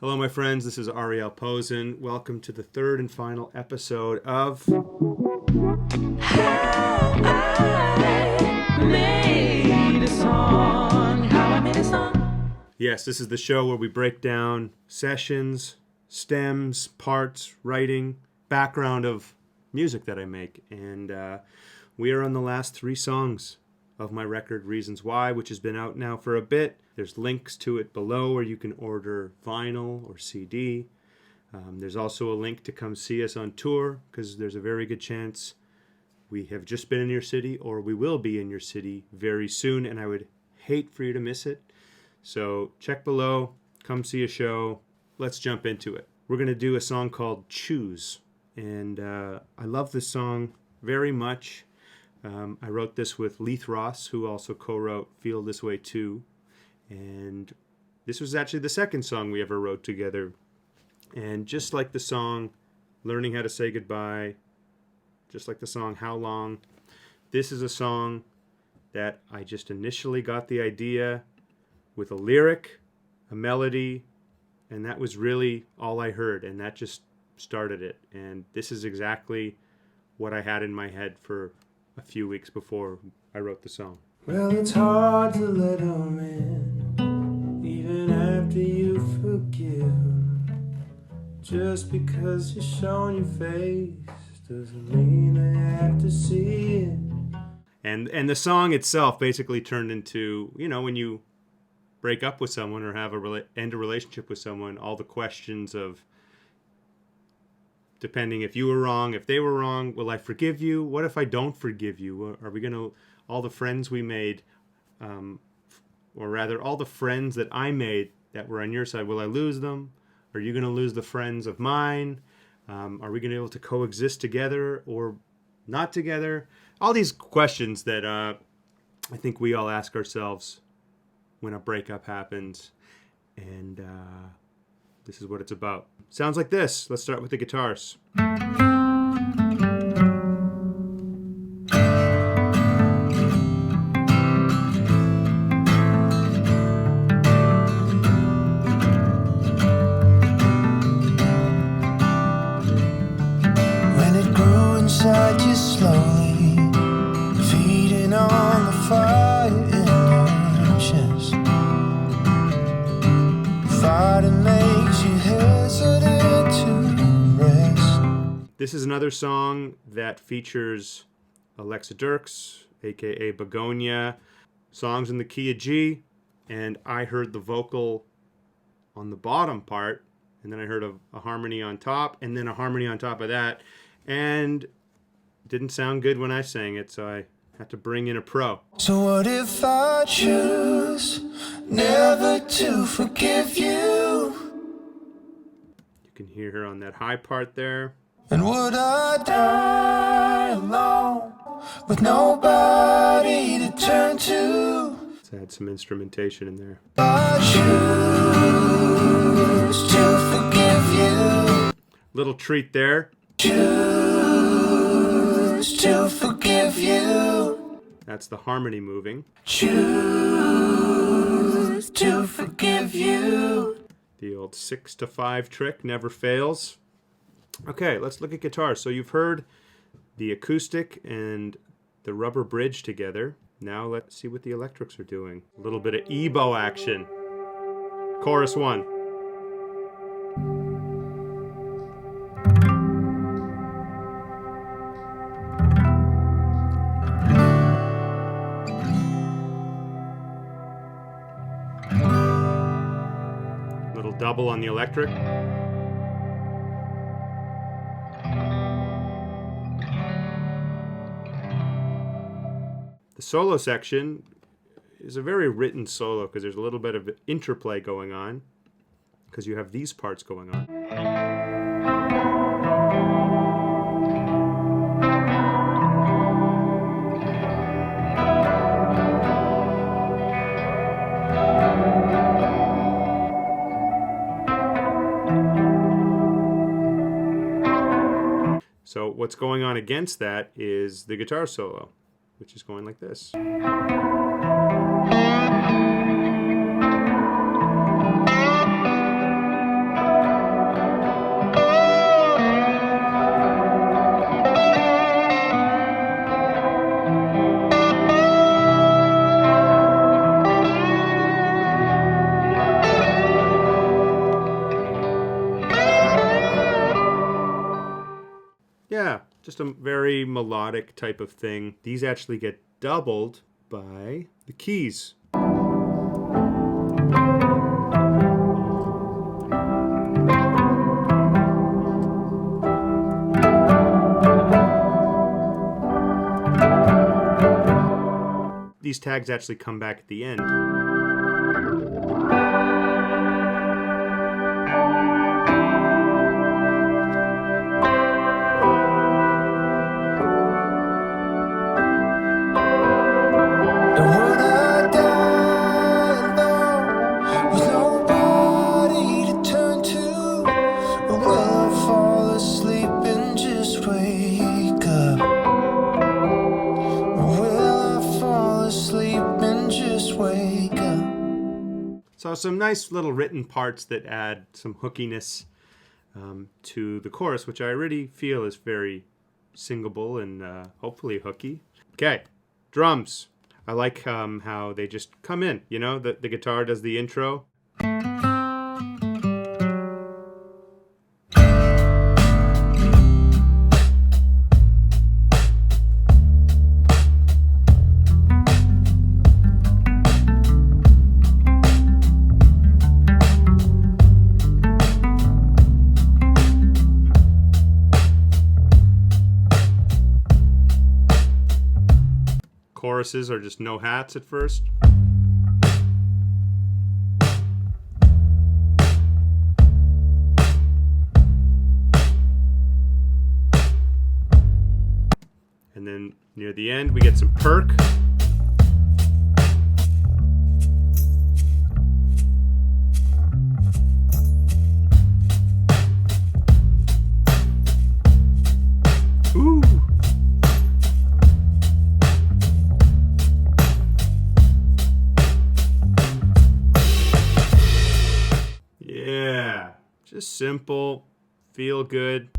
Hello, my friends. This is Ariel Posen. Welcome to the third and final episode of How I Made a Song. How I Made a Song. Yes, this is the show where we break down sessions, stems, parts, writing, background of music that I make. And we are on the last three songs of my record, Reasons Why, which has been out now for a bit. There's links to it below where you can order vinyl or CD. There's also a link to come see us on tour, because there's a very good chance we have just been in your city or we will be in your city very soon, and I would hate for you to miss it. So check below, come see a show. Let's jump into it. We're going to do a song called Choose, and I love this song very much. I wrote this with Leith Ross, who also co-wrote Feel This Way Too. And this was actually the second song we ever wrote together. And just like the song Learning How to Say Goodbye, just like the song How Long, this is a song that I just initially got the idea with a lyric, a melody, and that was really all I heard. And that just started it. And this is exactly what I had in my head for a few weeks before I wrote the song. Well, it's hard to let them in, even after you forgive. Just because you're showing your face doesn't mean they have to see it. And the song itself basically turned into, when you break up with someone or have end a relationship with someone, all the questions of, depending if you were wrong, if they were wrong, will I forgive you? What if I don't forgive you? Are we going to, all the friends we made, or rather all the friends that I made that were on your side, will I lose them? Are you going to lose the friends of mine? Are we going to be able to coexist together or not together? All these questions that I think we all ask ourselves when a breakup happens. And this is what it's about. Sounds like this. Let's start with the guitars. When it grew inside you slowly, feeding on the fire in your chest, fire that makes you hesitant to rest. This is another song that features Alexa Dirks, aka Begonia, songs in the key of G, and I heard the vocal on the bottom part, and then I heard a harmony on top, and then a harmony on top of that, and it didn't sound good when I sang it, so I had to bring in a pro. So what if I choose never to forgive you? You can hear her on that high part there. And would I die alone with nobody to turn to? Let's add some instrumentation in there. I choose to forgive you. Little treat there. Choose to forgive you. That's the harmony moving. Choose to forgive you. The old 6-5 trick never fails. Okay, let's look at guitar. So you've heard the acoustic and the rubber bridge together. Now let's see what the electrics are doing. A little bit of EBow action. Chorus 1. Little double on the electric. The solo section is a very written solo because there's a little bit of interplay going on because you have these parts going on. So what's going on against that is the guitar solo, which is going like this. Yeah, just a very melodic type of thing. These actually get doubled by the keys. These tags actually come back at the end. And when I die alone, with nobody to turn to, or will I fall asleep and just wake up? Or will I fall asleep and just wake up? So some nice little written parts that add some hookiness to the chorus, which I already feel is very singable and hopefully hooky. Okay, drums. I like how they just come in, you know, the guitar does the intro. Choruses are just no hats at first. And then near the end, we get some PERC. Ooh. Yeah, just simple, feel good.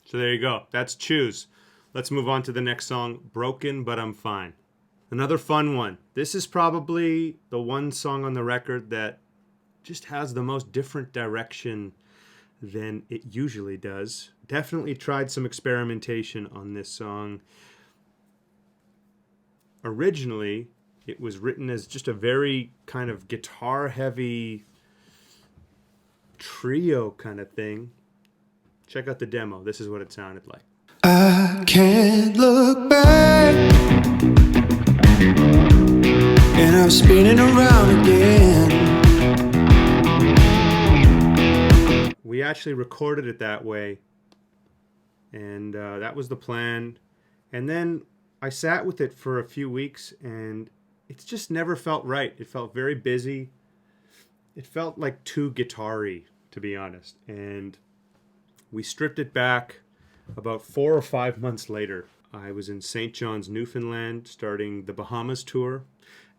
So there you go. That's Choose. Let's move on to the next song, Broken But I'm Fine. Another fun one. This is probably the one song on the record that just has the most different direction than it usually does. Definitely tried some experimentation on this song. Originally, it was written as just a very kind of guitar-heavy trio kind of thing. Check out the demo. This is what it sounded like. I can't look back, and I'm spinning around again. We actually recorded it that way, and that was the plan. And then I sat with it for a few weeks, and it just never felt right. It felt very busy. It felt like too guitar-y, to be honest. And we stripped it back about 4 or 5 months later. I was in St. John's, Newfoundland, starting the Bahamas tour,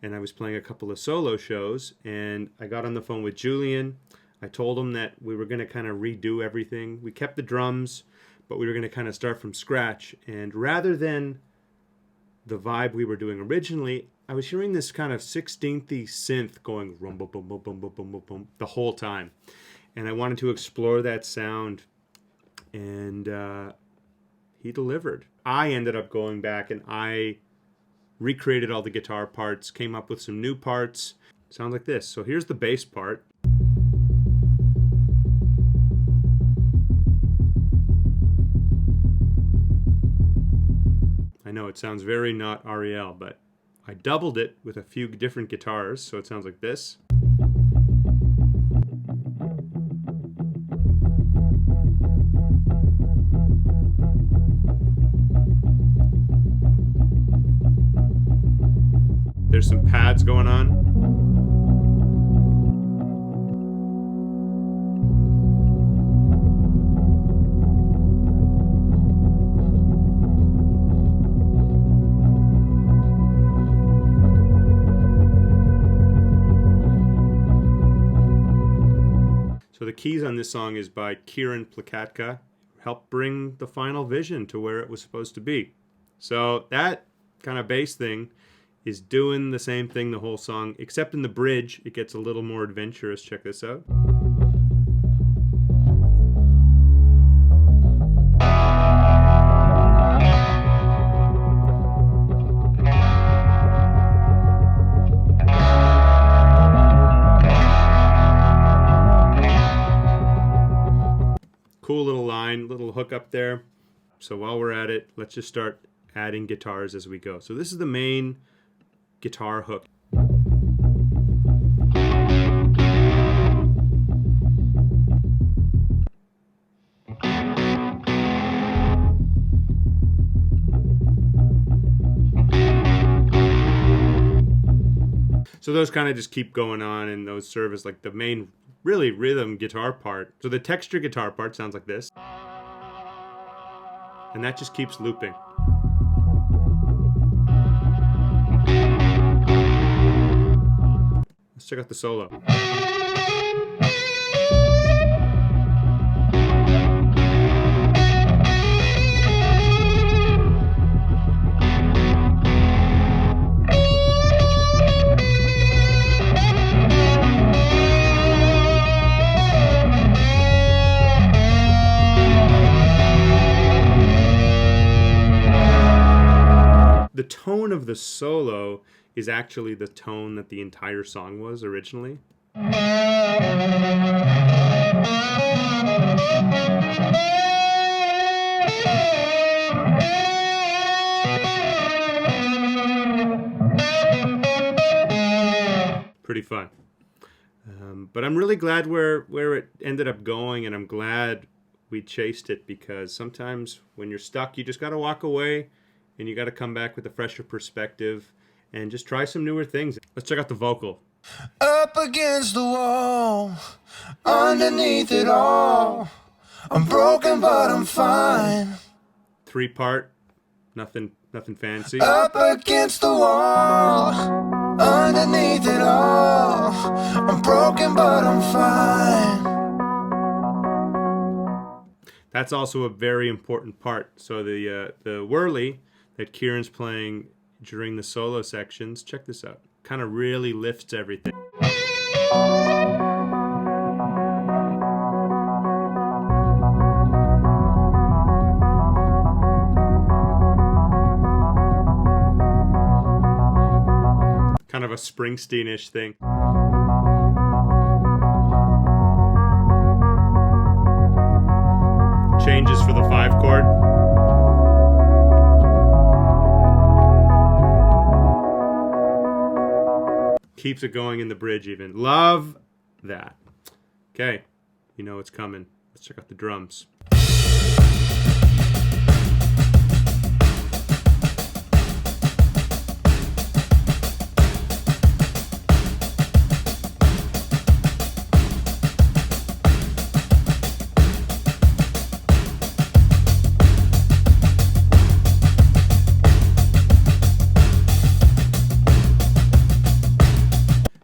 and I was playing a couple of solo shows, and I got on the phone with Julian. I told him that we were going to kind of redo everything. We kept the drums, but we were going to kind of start from scratch. And rather than the vibe we were doing originally, I was hearing this kind of 16th-y synth going rum boom boom boom boom boom boom boom the whole time. And I wanted to explore that sound, and he delivered. I ended up going back and I recreated all the guitar parts, came up with some new parts. Sounds like this. So here's the bass part. I know it sounds very not Ariel, but I doubled it with a few different guitars, so it sounds like this. There's some pads going on. So the keys on this song is by Kieran Plakatka. Helped bring the final vision to where it was supposed to be. So that kind of bass thing is doing the same thing the whole song, except in the bridge, it gets a little more adventurous. Check this out. Cool little line, little hook up there. So while we're at it, let's just start adding guitars as we go. So this is the main guitar hook. So those kind of just keep going on, and those serve as like the main really rhythm guitar part. So the texture guitar part sounds like this. And that just keeps looping. Let's check out the solo. The tone of the solo is actually the tone that the entire song was originally. Pretty fun. But I'm really glad where it ended up going, and I'm glad we chased it, because sometimes when you're stuck, you just got to walk away and you got to come back with a fresher perspective and just try some newer things. Let's check out the vocal. Up against the wall, underneath it all, I'm broken but I'm fine. 3-part, nothing fancy. Up against the wall, underneath it all, I'm broken but I'm fine. That's also a very important part. So the whirly that Kieran's playing during the solo sections, check this out, kind of really lifts everything. Kind of a Springsteen-ish thing. Changes for the 5 chord. Keeps it going in the bridge even. Love that. Okay, you know it's coming. Let's check out the drums.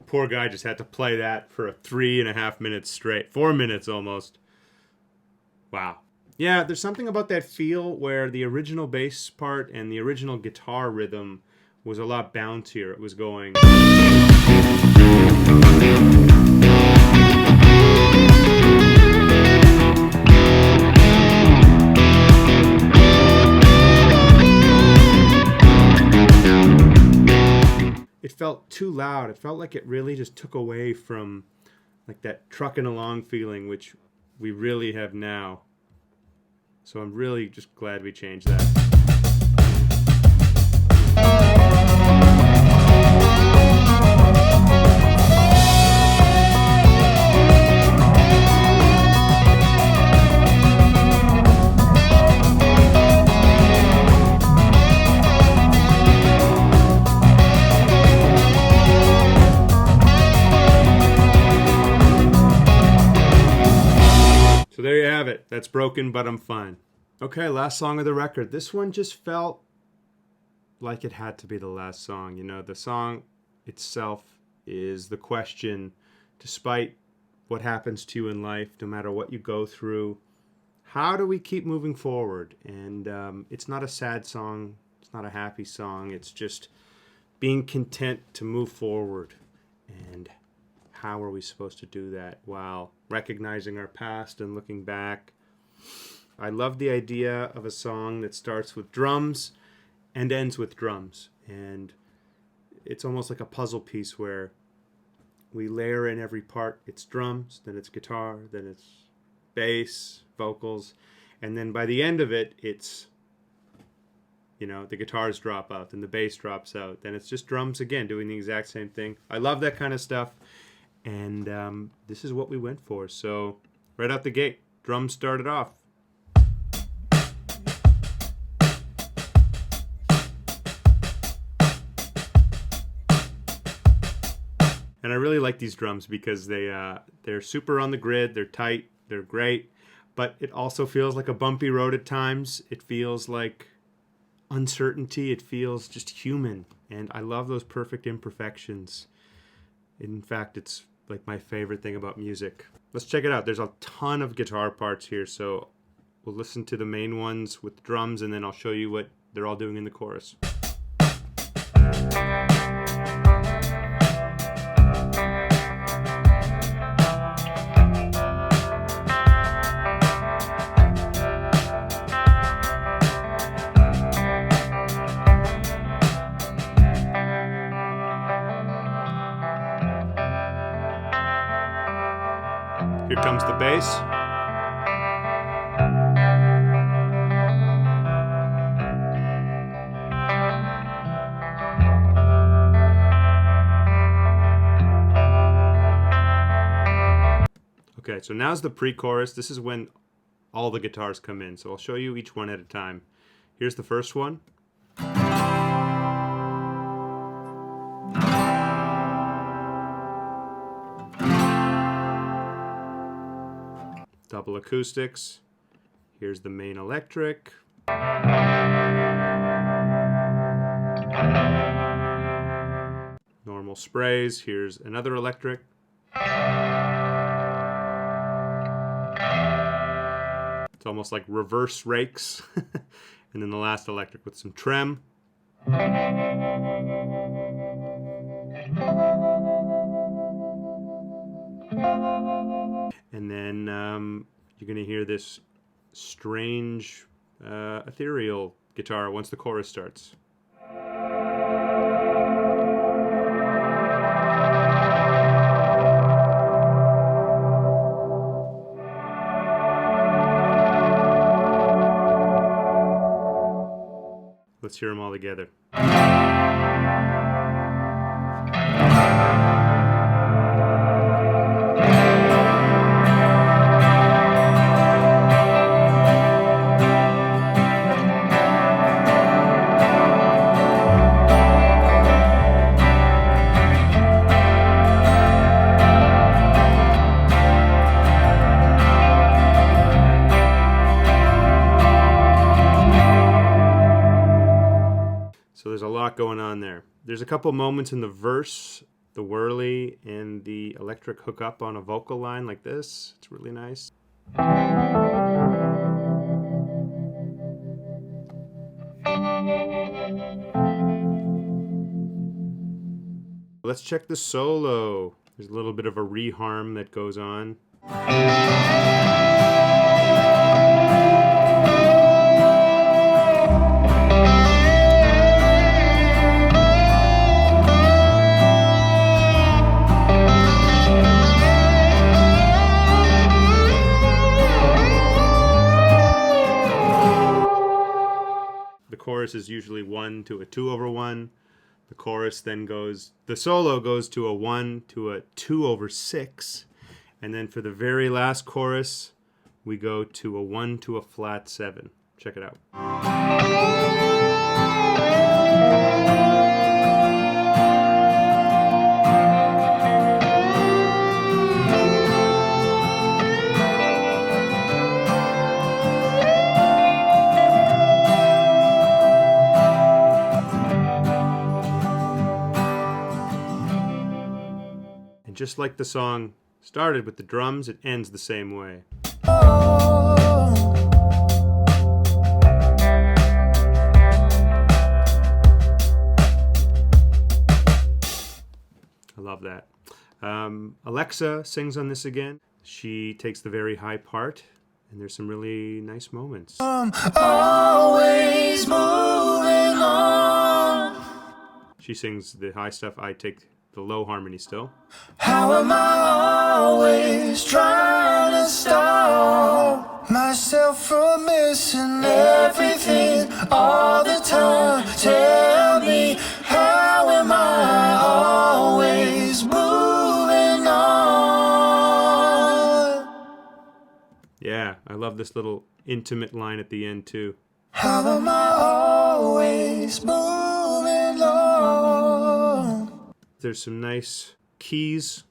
Poor guy just had to play that for 3.5 minutes straight. 4 minutes almost. Wow. Yeah, there's something about that feel where the original bass part and the original guitar rhythm was a lot bouncier. It was going... It felt too loud. It felt like it really just took away from like that trucking along feeling, which we really have now. So I'm really just glad we changed that. So there you have it. That's Broken, But I'm Fine. Okay, last song of the record. This one just felt like it had to be the last song. You know, the song itself is the question, despite what happens to you in life, no matter what you go through, how do we keep moving forward? And it's not a sad song. It's not a happy song. It's just being content to move forward. And how are we supposed to do that while recognizing our past and looking back? I love the idea of a song that starts with drums and ends with drums. And it's almost like a puzzle piece where we layer in every part. It's drums, then it's guitar, then it's bass, vocals, and then by the end of it, it's, the guitars drop out, then the bass drops out, then it's just drums again doing the exact same thing. I love that kind of stuff, and this is what we went for. So right out the gate, drums started off. And I really like these drums because they're super on the grid, they're tight, they're great, but it also feels like a bumpy road at times. It feels like uncertainty, it feels just human, and I love those perfect imperfections. In fact, it's like my favorite thing about music. Let's check it out. There's a ton of guitar parts here, so we'll listen to the main ones with drums, and then I'll show you what they're all doing in the chorus. Here comes the bass. Okay, so now's the pre-chorus. This is when all the guitars come in. So I'll show you each one at a time. Here's the first one. Double acoustics. Here's the main electric. Normal sprays. Here's another electric. It's almost like reverse rakes. And then the last electric with some trem. And then you're going to hear this strange ethereal guitar once the chorus starts. Let's hear them all together. So there's a lot going on there. There's a couple moments in the verse, the whirly and the electric hook up on a vocal line like this. It's really nice. Let's check the solo. There's a little bit of a reharm that goes on. The chorus is usually 1 to a 2/1. The chorus then the solo goes to a 1 to a 2/6. And then for the very last chorus, we go to a 1 to a flat 7. Check it out. Just like the song, Started with the drums, it ends the same way. I love that. Alexa sings on this again. She takes the very high part, and there's some really nice moments. Always moving on. She sings the high stuff, I take the low harmony still. How am I always trying to stop myself from missing everything all the time? Tell me, how am I always moving on? Yeah, I love this little intimate line at the end too. How am I always moving on? There's some nice keys.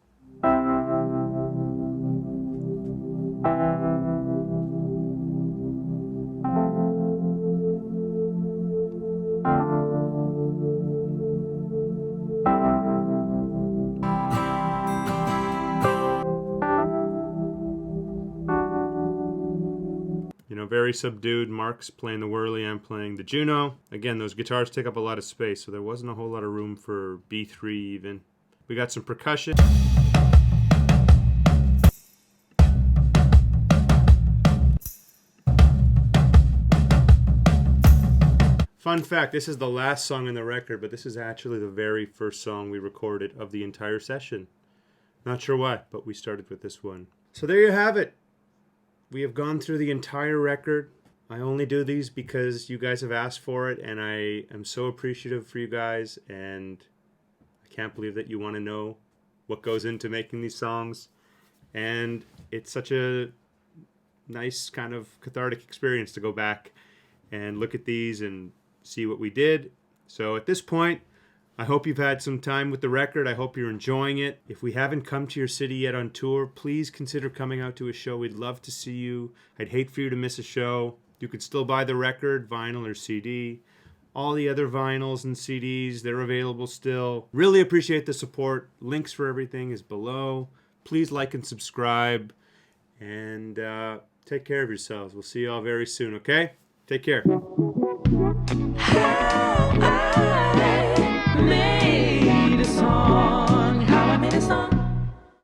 You know, very subdued. Mark's playing the whirly, I'm playing the Juno. Again, those guitars take up a lot of space, so there wasn't a whole lot of room for B3 even. We got some percussion. Fun fact, this is the last song in the record, but this is actually the very first song we recorded of the entire session. Not sure why, but we started with this one. So there you have it. We have gone through the entire record. I only do these because you guys have asked for it, and I am so appreciative for you guys, and I can't believe that you want to know what goes into making these songs. And it's such a nice kind of cathartic experience to go back and look at these and see what we did. So at this point, I hope you've had some time with the record. I hope you're enjoying it. If we haven't come to your city yet on tour, please consider coming out to a show. We'd love to see you. I'd hate for you to miss a show. You could still buy the record, vinyl or CD. All the other vinyls and CDs, they're available still. Really appreciate the support. Links for everything is below. Please like and subscribe. And take care of yourselves. We'll see you all very soon, okay? Take care.